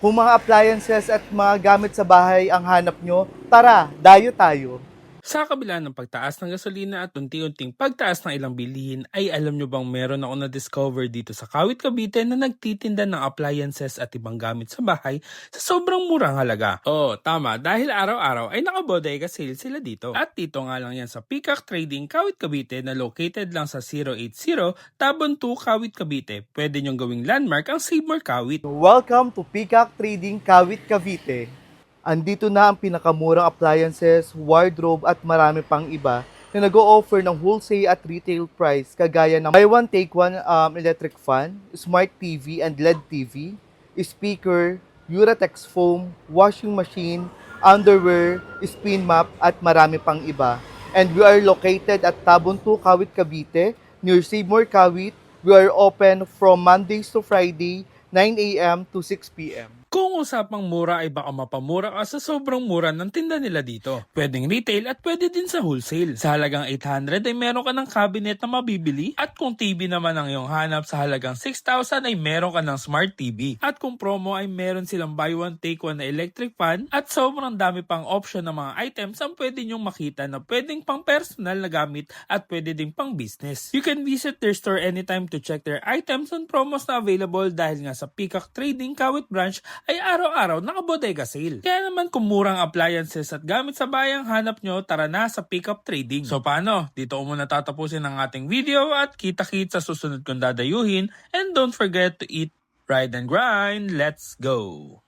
Kung mga appliances at mga gamit sa bahay ang hanap nyo, tara, dayo tayo. Sa kabila ng pagtaas ng gasolina at unti-unting pagtaas ng ilang bilihin, ay alam nyo bang meron ako na-discover dito sa Kawit Cavite na nagtitinda ng appliances at ibang gamit sa bahay sa sobrang murang halaga. Oo, tama, dahil araw-araw ay nakabodega sale sila dito. At dito nga lang yan sa Peacock Trading Kawit Cavite na located lang sa 080 Tabon 2 Kawit Cavite. Pwede nyong gawing landmark ang Save More Kawit. Welcome to Peacock Trading Kawit Cavite. Andito na ang pinakamurang appliances, wardrobe at marami pang iba na nag-o-offer ng wholesale at retail price kagaya ng buy one take one electric fan, smart TV and LED TV, speaker, Uratex foam, washing machine, underwear, spin map at marami pang iba. And we are located at Tabon 2, Kawit, Cavite, near Seymour, Kawit. We are open from Mondays to Friday, 9 a.m. to 6 p.m. Kung usapang mura ay baka mapamura ka sa sobrang mura ng tinda nila dito. Pwedeng retail at pwede din sa wholesale. Sa halagang 800 ay meron ka ng cabinet na mabibili. At kung TV naman ang iyong hanap sa halagang 6,000 ay meron ka ng smart TV. At kung promo ay meron silang buy one take one na electric fan. At sobrang dami pang option ng mga items ang pwede nyong makita na pwedeng pang personal na gamit at pwede din pang business. You can visit their store anytime to check their items and promos na available dahil nga sa Peacock Trading Kawit Branch ay araw-araw nakabodega sale. Kaya naman kung murang appliances at gamit sa bayang hanap nyo, tara na sa Pickup Trading. So paano? Dito ko muna tatapusin ang ating video at kita-kit sa susunod kong dadayuhin. And don't forget to eat, ride and grind. Let's go!